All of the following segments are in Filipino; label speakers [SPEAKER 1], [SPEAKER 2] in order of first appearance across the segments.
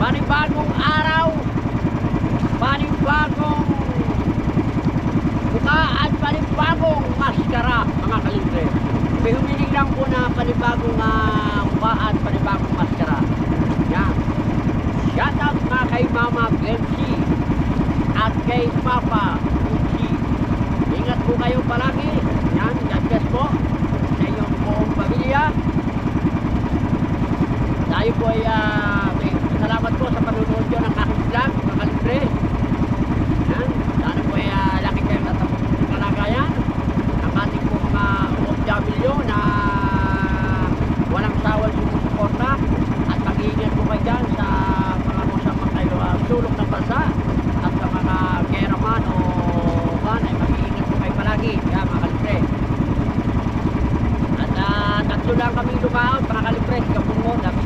[SPEAKER 1] panibagong araw, panibagong mukha at panibagong maskara, mga kalibre. May humiling lang po na panibagong mukha at panibagong maskara. Yan. Shout out nga kay Mama Glency at kay Papa Uchi. Ingat po kayo palagi. Yan, God bless po sa inyong buong pamilya. Tayo po ay salamat po sa panunood nyo ng aking vlog, mga kalibre. Yan, sana po ay laki kayong natapos ng kalagayan ng ating po mga OFW na walang sawal sumusuporta, at mag-iingat po kayo dyan sa mga masamang kayo sulok ng bansa, at sa mga geraman o ay mag-iingat po kayo palagi. Yan, mga kalibre. At tatlo lang kami lumaot, mga kalibre, si Kapungo, at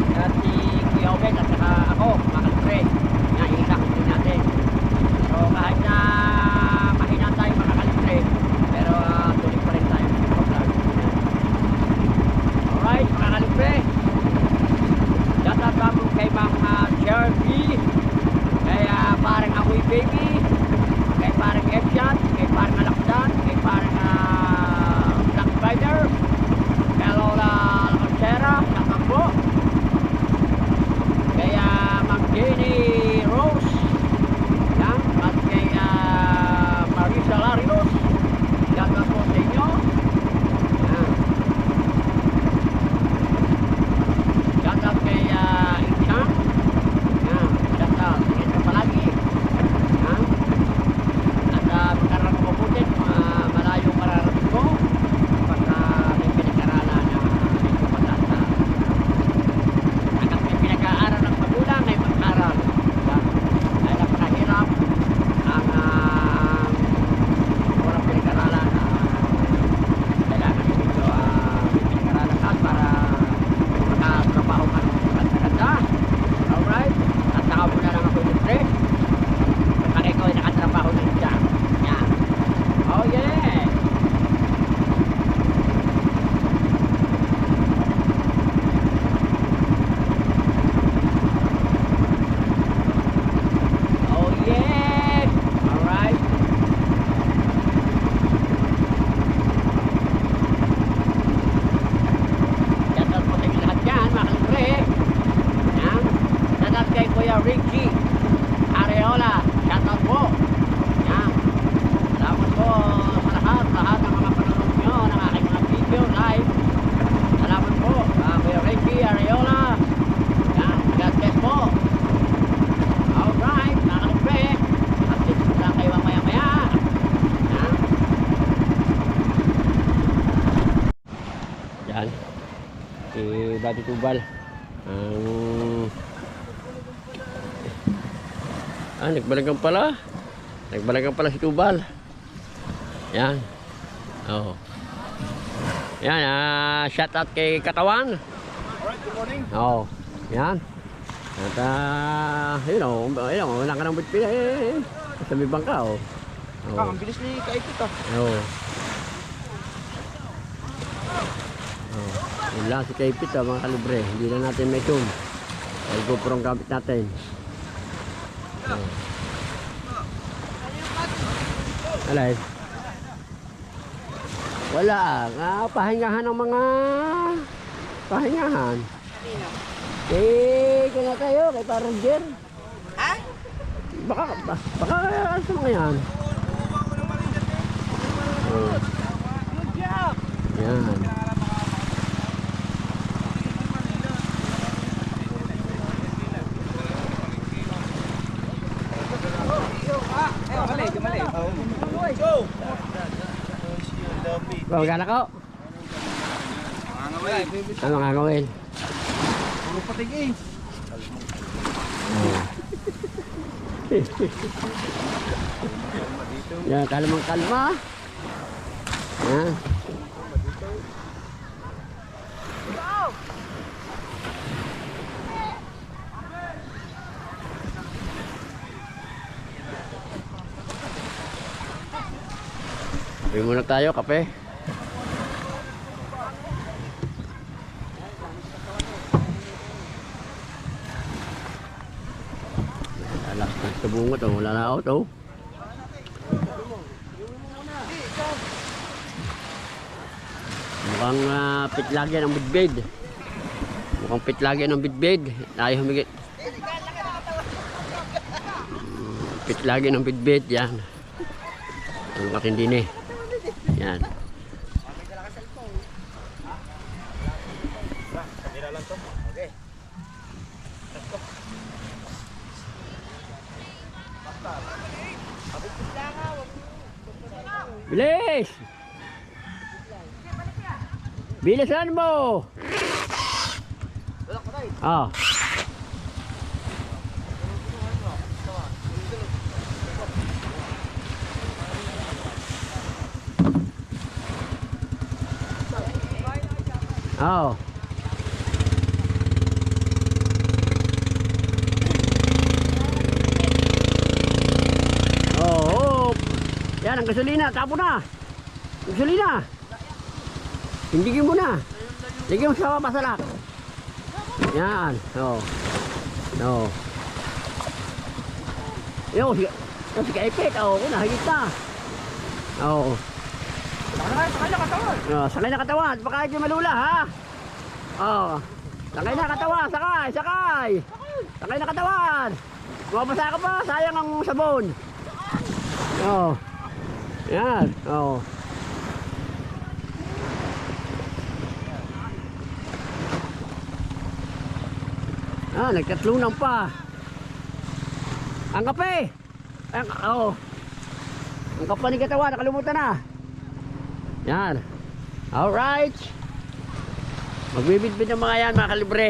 [SPEAKER 1] si Kuya Obed, at saka ako, mga kalibre. Yan, isang din natin. So kahit na mahina tayo, mga kalibre, pero tuloy pa rin tayo. Alright, mga kalibre, shout out kamo kay Mama Cherby, kay parang Amoy Baby, kay parang F-Shot, kay parang Alakdan, kay parang Black Rider, kay Lola Lancera, Nakabo, kay Ma'am Jenny Rose, yan, at kay Marisa Larios. Shout out po sa inyo. Yan. Shout out kay Inchang. Yan, shout out. Ingat ka palagi. Yan. At magkaroon ko mabutin, malayo mararating ko pagka may pinag-aralan na medyo matanda. Hanggang may pinag-aaral ng magulang ay mag-aral. Yan. Dahil napakahirap ang walang pinag-aralan. Kailangan yung medyo may pinag-aralan ka para makatrabaho ka ng maganda. Alright? At saka muna lang ako yung trip. Pag ikaw ay nakatrabaho ng dyan. Yan. Oh yeah! Oh yeah! Alright. Shout out po sa inyo lahat dyan, mga kalibre. Yan. Shout out kay Kuya Ricky Areola. Shout out po. Yan. Salamat po sa lahat ng mga panonood nyo ng aking mga video live. Salamat po, Kuya Ricky Areola. Yan. God bless po. Alright, mga kalibre. Update ko lang kayo maya-maya. Yan. Yan. Si Daddy Tubal. Nagbalagang pala. Nagbalagang pala si Tubal. Yan. Oh. Yan, shout out kay Katawan.
[SPEAKER 2] Alright, good morning.
[SPEAKER 1] Oh. Yan. At wala ka nang bitpila eh. Sa may bangka, oh.
[SPEAKER 2] Ang bilis ni Kaikit ah.
[SPEAKER 1] Oh. Oh. Yun lang si Kaipit, mga kalibre. Hindi na natin may zoom. Ay GoPro ang gamit natin. Oh. Alay. Wala. Pahingahan ng mga pahingahan. Eh, kaya tayo kay Paranger.
[SPEAKER 3] Ha?
[SPEAKER 1] Baka sa mga yan. Oh.
[SPEAKER 3] Good job!
[SPEAKER 1] Yan. Bawa gana ko. Ano nga gawin?
[SPEAKER 2] Puro patig eh.
[SPEAKER 1] Yan, kalmang kalma. Yan. Kape muna tayo, kape. Sa bungot, oh. Wala na out, oh. Mukhang pitlagyan ng bidbid. Mukhang pitlagyan ng bidbid. Tayo humigit. Pitlagyan ng bidbid. Yan. Ang katindi ni. Yan. Bilis! Bilisan mo! Ah. Oh. Oh. Yan ang gasolina, tapo na. Gasolina. Hindigin mo na. Lagyan mo sa pasalak. Yan. Oh. No. Yo, si Kaipit. Oh, nahigit na. Oh.
[SPEAKER 2] Sakay na katawan.
[SPEAKER 1] Oh, sakay na katawan. Baka hindi malula, ha? Oh. Sakay na katawan. Sakay. Sakay na katawan. Mabasa ka pa. Sayang ang sabon. Oh. Yan. Oh. Ah, nagkatlunan pa. Ang kape. Oh. Ang kape ni katawan. Nakalimutan na. Yan. Alright. Magbibidbid ng mga yan, mga kalibre.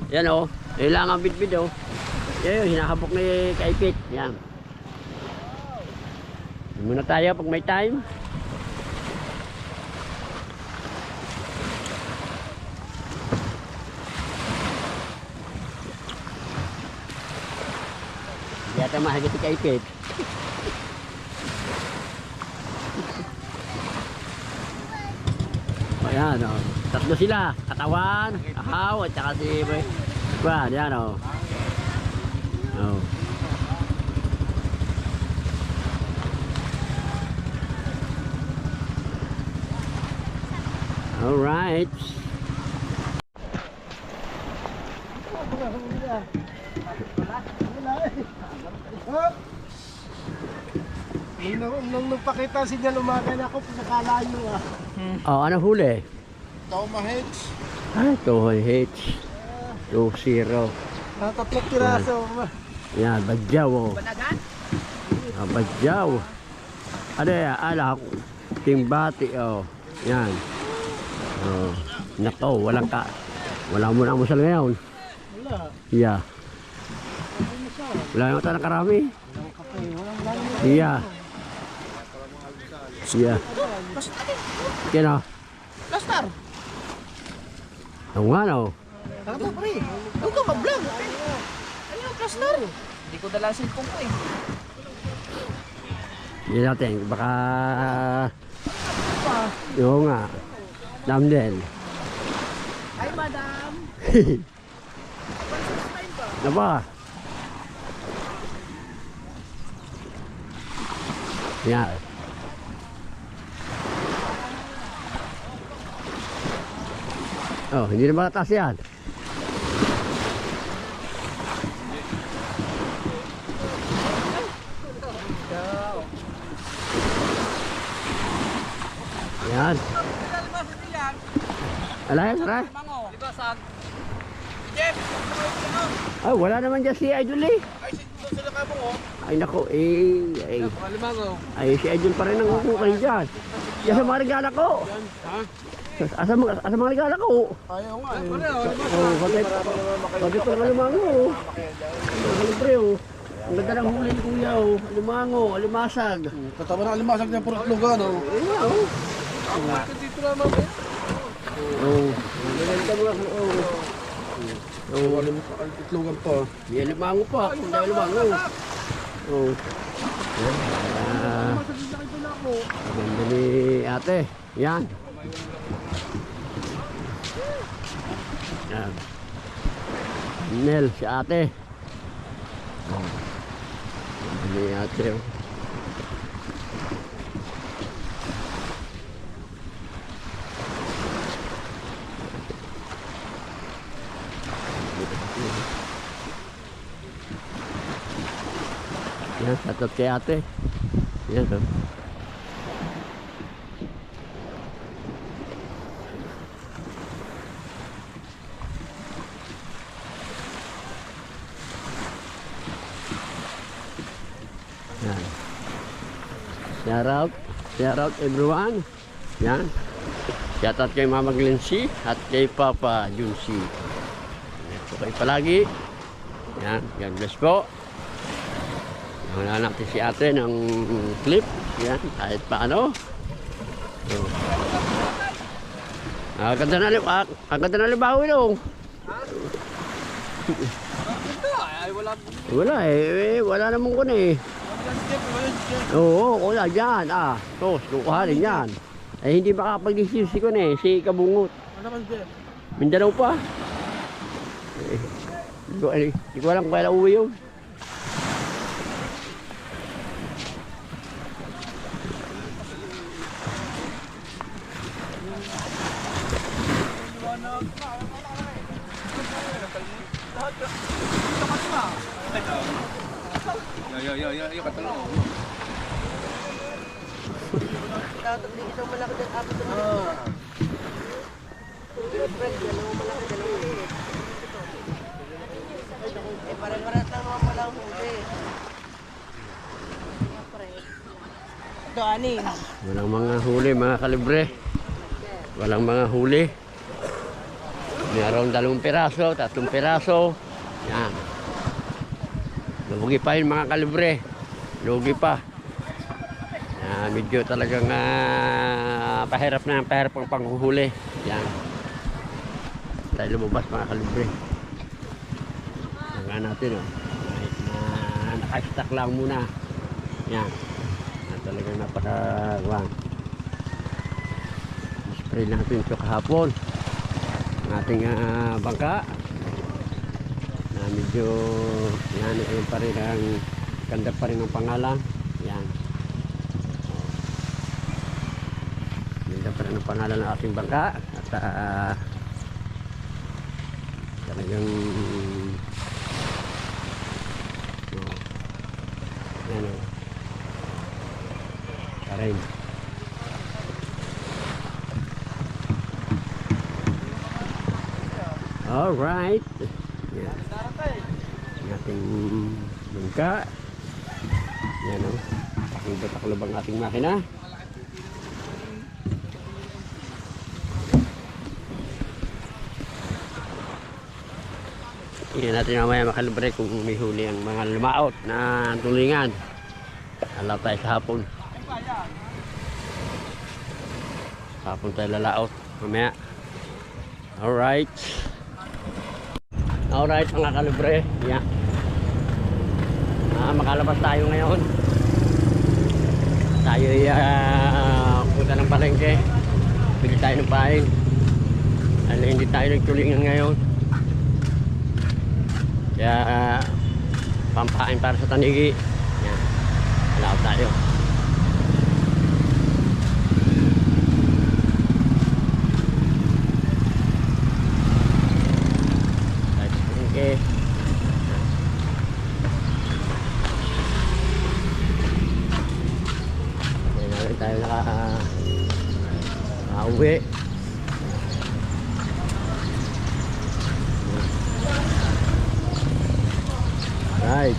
[SPEAKER 1] Yan, oh. Kailangan bidbid, oh. Yan, hinahabok ni Kaipit. Yan. Muna tayo pag may time. Yata mahagit si Kaipit. Ayan, oh. Tatlo sila. Katawan, ahaw, at saka si Juan. Yan, oh. Oh. Alright.
[SPEAKER 2] Nung nagpakita signal umaga na ako, nakalayo ah.
[SPEAKER 1] Oh, ano huli?
[SPEAKER 2] Toma H.
[SPEAKER 1] Ay, Tohoy H. 2-0.
[SPEAKER 2] Tatlong piraso.
[SPEAKER 1] Yan, badyaw, oh.
[SPEAKER 3] Banagan?
[SPEAKER 1] Ah, badyaw. Ano yan? Ala, timbati, oh. Yan. Oh. Nako, walang ka. Wala mo na musal ngayon.
[SPEAKER 2] Wala.
[SPEAKER 1] Yeah. Wala yung tanang karami. Yeah. Yeah. Yan, oh.
[SPEAKER 2] Plastar.
[SPEAKER 1] Ang nga, no.
[SPEAKER 2] Ano pre? Huwag ka mag-vlog. Ano yung plastar? Hindi ko dala cellphone ko eh.
[SPEAKER 1] Yan natin, baka... Oo nga. Damdel.
[SPEAKER 3] Ay, madam.
[SPEAKER 1] Ano ba? Yan. Oh, hindi na mataas yan. Yan. Alay, saray.
[SPEAKER 3] Libasan.
[SPEAKER 1] Ay, wala naman dyan si Idol eh.
[SPEAKER 2] Ay, sila ka mo oh.
[SPEAKER 1] Ay, nako,
[SPEAKER 2] Limango.
[SPEAKER 1] ay, si Idol pa rin ang kukukay dyan. Yan sa mga regala ko.
[SPEAKER 2] Ha?
[SPEAKER 1] Asa mga regala ko.
[SPEAKER 2] Ayaw nga eh.
[SPEAKER 1] Oh, bakit pa alimango? Ang libre oh. Ang ganda ng huli ni Kuya oh. Alimango, alimasag.
[SPEAKER 2] Katama na alimasag niya puro lugar oh.
[SPEAKER 1] Ayun nga oh.
[SPEAKER 2] Dito naman eh.
[SPEAKER 1] Oh, maganda mo ako oh. Oh,
[SPEAKER 2] Itlogan pa.
[SPEAKER 1] may alimango pa. Kung dahil alimango. Oh. Ganda ni ate. Yan. Yan. Nel, si ate. Ano ate oh. Yan, tatot kay ate. Yan to. Yan. Shout out everyone. Yan. Shout out kay Mama Glency at kay Papa Junsi. So kayo palagi. Yan, God bless po. Wala natin si ate ng clip. Yan, kahit paano. So. Agad na libaw ito.
[SPEAKER 3] Ay, wala.
[SPEAKER 1] Wala wala namang ko na eh. Oo, wala dyan. Tos, kukuhanin yan. Hindi makapag-isip si ko na eh, si Kabungot.
[SPEAKER 3] Ano naman dyan?
[SPEAKER 1] Mindanao pa. Hindi ko alam kung kailan uwi yun.
[SPEAKER 3] Yo, katulong.
[SPEAKER 2] Isang malaki din, apat na malaki. Dalawang malaki, dalawang huli. Parang-paras lang naman pala ang huli. Ito, anin.
[SPEAKER 1] Walang mga huli mga kalibre. Walang mga huli. Mayroon 2 piraso, 3 piraso. Yan. Lugi pa yun mga kalibre. Lugi pa. Medyo talagang pahirap ang panghuhuli. Yan. Tayo lumabas mga kalibre. Hanggang natin kahit na nakastock lang muna. Yan. Talagang napaka-wang. Spray natin ito kahapon. Ang ating bangka. Na medyo yan pa rin ang ganda pa rin ang pangalan. Yan. Ganda pa rin ang pangalan ng ating bangka. At talagang yan o. Karin. Alright. Yan. Ang ating bangka. Yan o. Ang bataklob ang ating makina. Tingnan natin mamaya makalibre kung may huli ang mga lumaot na tulingan. Alaw tayo sa hapon. Hapon tayo lalaot mamaya. Alright. Alright mga kalibre. Yeah. Makalabas tayo ngayon. Tayo punta ng palengke. Bili tayo ng paing. Hindi tayo nagtulingan ngayon. Kaya pampain para sa tanigi. Yan. Alaw tayo. Okay. Kaya tayo nakauwi. Right.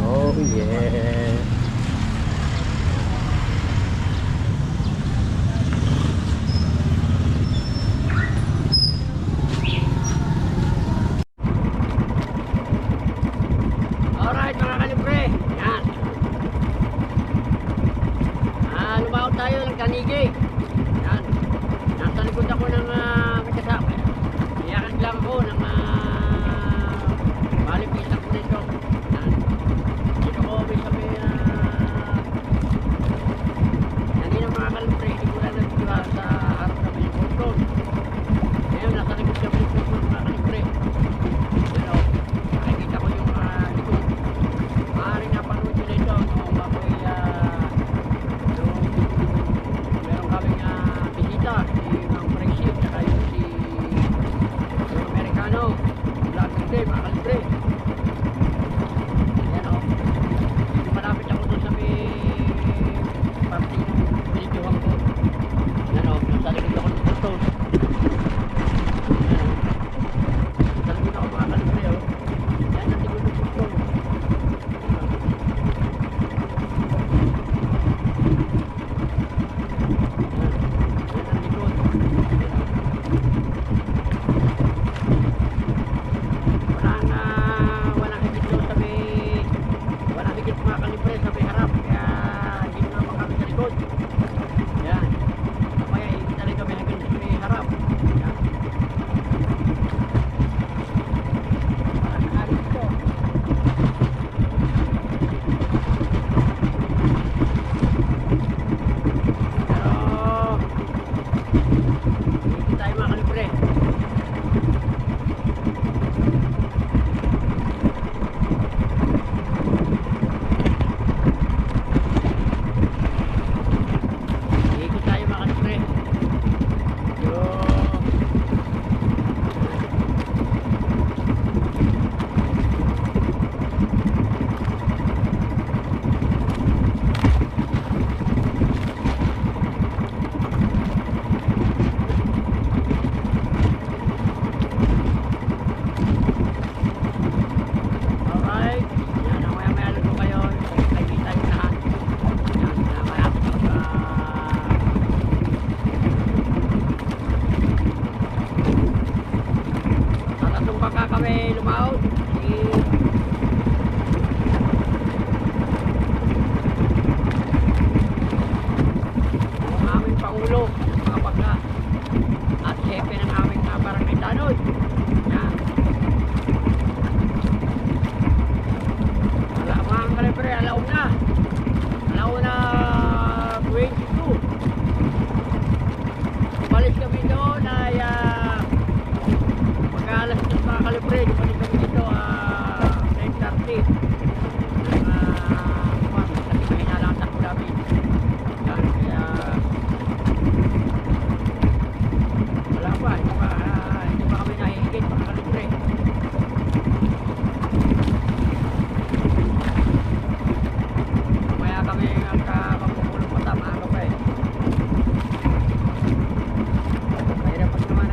[SPEAKER 1] Oh yeah. Hindi tayo mga kalibre. Hindi tayo mga kalibre. Yo. Alright, yan ang maya-maya lang po kayo. Nakikita yung lahat. Yan, maya-maya sa tatlong bangka kami lumaot. Ang aming pangulo, mga bangka. At siyempre ng aming barangay tanod. Yan. Mga kalibre, alauna 22. Umalis kami doon ay mag-alas ng mga kalibre. Umalis kami dito 9:30. Kasi mahina lang ang takbo namin. Yan, kaya wala pa, hindi pa kami nahihigit mga kalibre. Mamaya kami ang magpupulong mata, maaga pa eh. Mahirap pa naman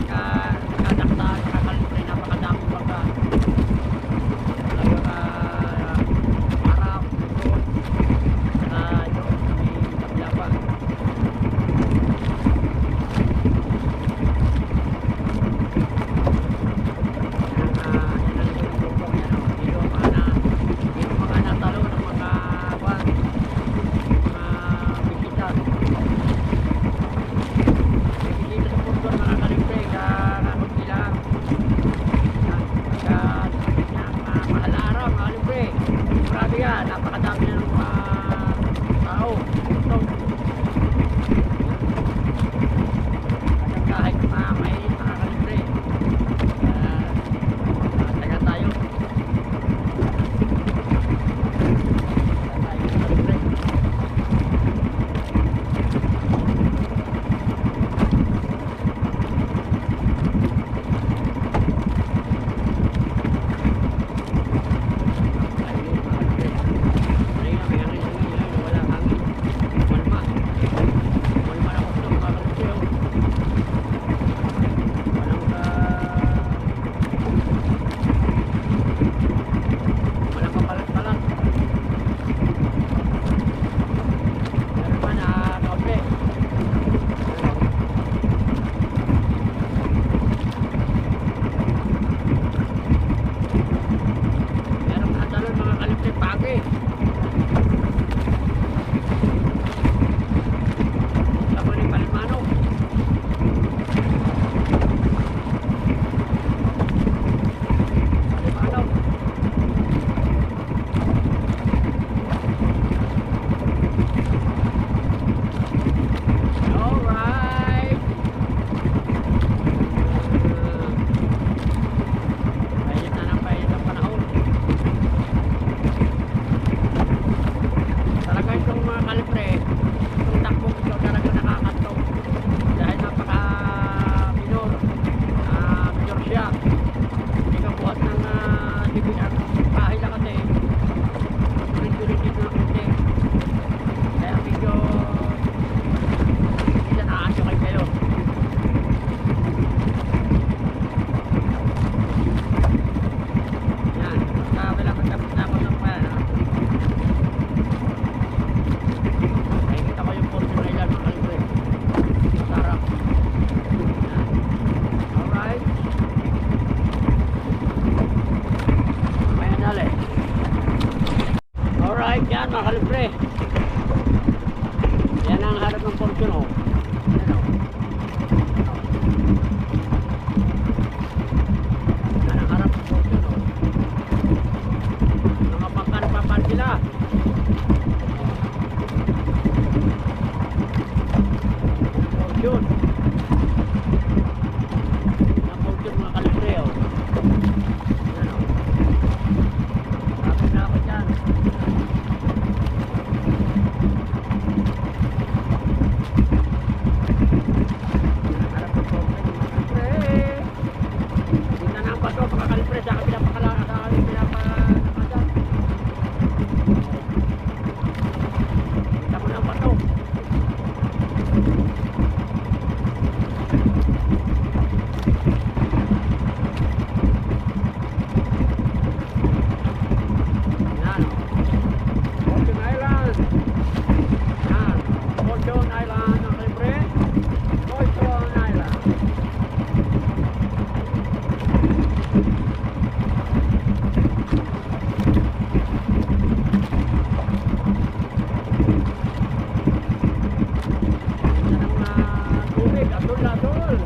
[SPEAKER 1] sila doon.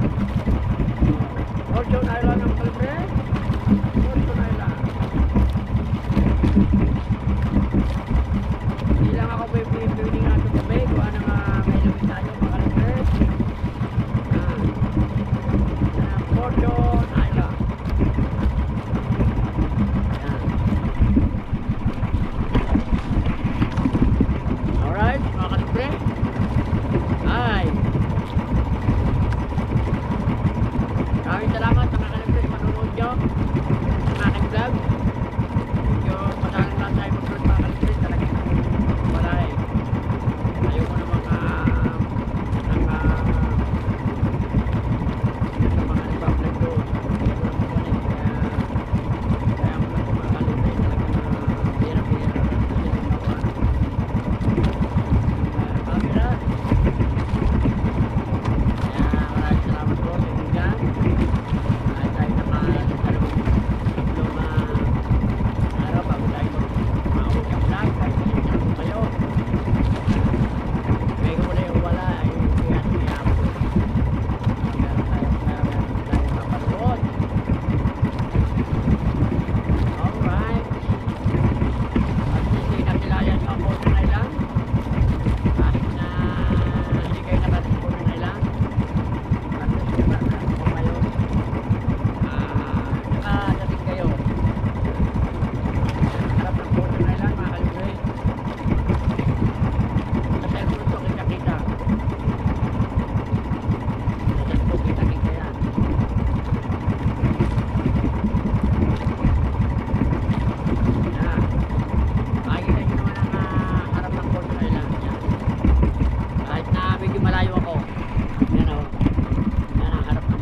[SPEAKER 1] Fortune Island ng Calibre. Fortune Island. Hindi lang ako pwede nga ito gabi. Kuha na nga may lamig tayo mga Calibre. Fortune Island. Yan. Alright, mga Calibre. Hi. Maraming salamat mga Calibre sa panonood nyo ng aking vlog. Medyo madalang lang tayo mag-vlog mga Calibre. Talagang wala eh. Ayaw ko namang ng mga nagpa-vlog doon. Ayaw ko namang wala eh. Kaya ako lang mga Calibre. Talagang hirap-hirap lang kasi yung mga camera. Kaya maraming salamat po sa inyo dyan. Kahit tayo nakadalawang araw bago tayo mag-maawag ang vlog. Kahit pasensya po kayo. May wala yung wala ay kaya ako. Meron tayo mapanood. Alright. At hindi nakilayan nyo ako sa Thailand. Kahit na hindi kayo nakarating po ng Thailand. At nakarating po kayo. Nakadating kayo. Harap ng po ng Thailand mga Calibre. Sa cellphone po kita-kita. Sa cellphone kita-kita yan. Yan. Makikita nyo naman ang harap ng po ng Thailand. Yan. Kahit na medyo malayo ako. Yan o. Yan ang harap ng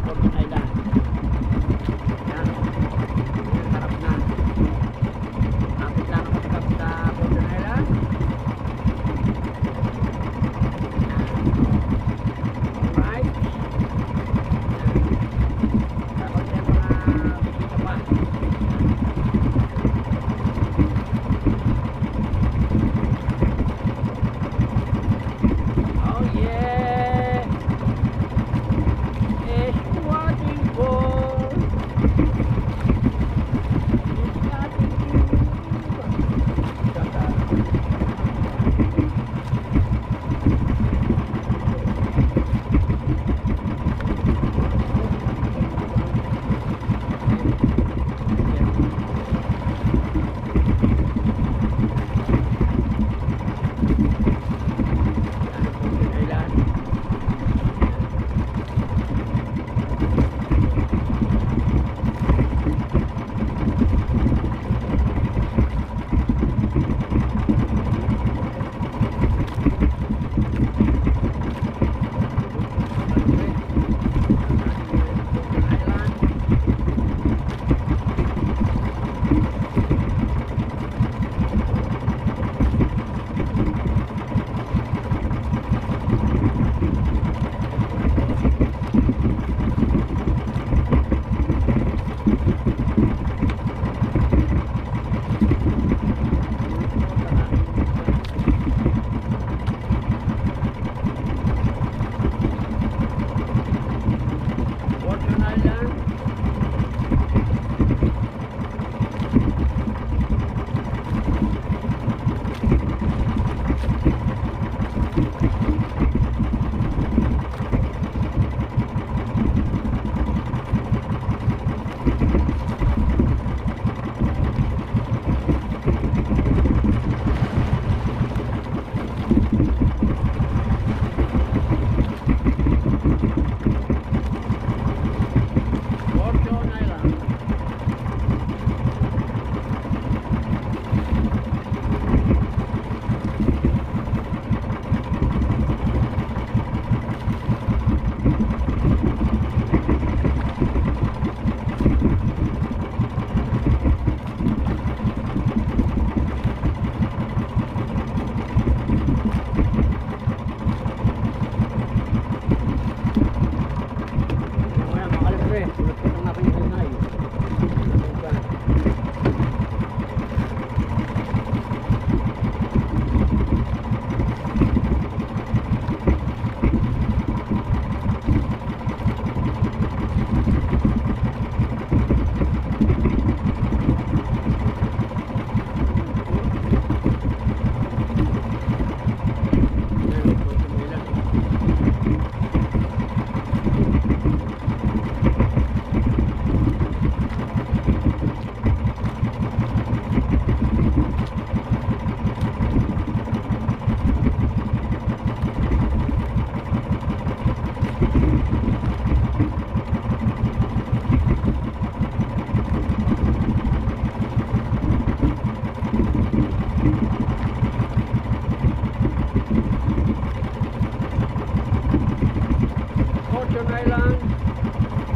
[SPEAKER 1] Fortune Island.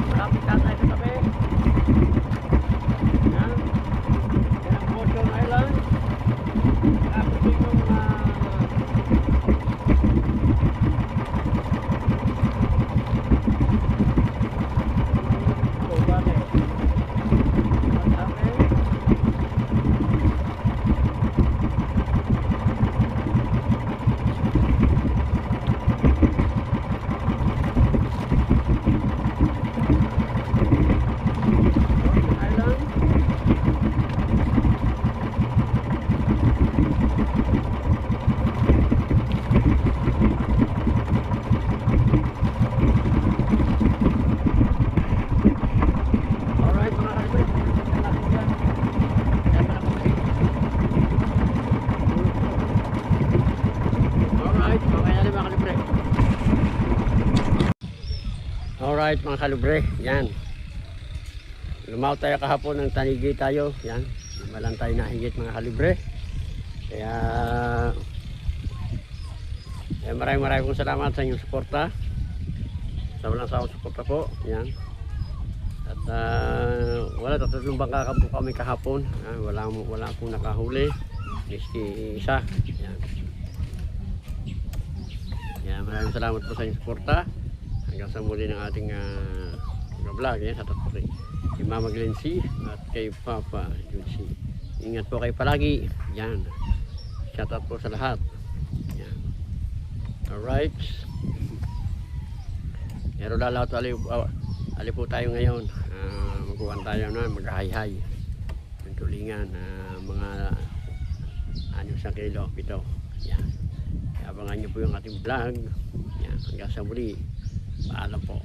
[SPEAKER 1] Malapit na tayo sa tabi. Yan. Yan ang Fortune Island. Tapos yung Alright mga kalubre, yan. Lumaw tayo kahapon ng tanigi tayo, yan. Malan tayo nahigit mga kalubre. Kaya maraming pong salamat sa inyong suporta. Sa walang sawang suporta po, yan. At wala, tatlong bangka po kami kahapon. Wala akong nakahuli. Miski isa, yan. Yan, maraming salamat po sa inyong suporta. Hanggang sa muli ng ating vlog. Yan, sa tatlo kay Mama Glency at kay Papa Junsi. Ingat po kayo palagi. Yan. Shout out po sa lahat. Yan. Alright. Pero lalaot ali po tayo ngayon. Magkuhan tayo na mag-hay-hay. Yung tulingan. Mga sa kilo. Ito. Yan. Abangan nyo po yung ating vlog. Yan. Hanggang sa muli. Paalam po.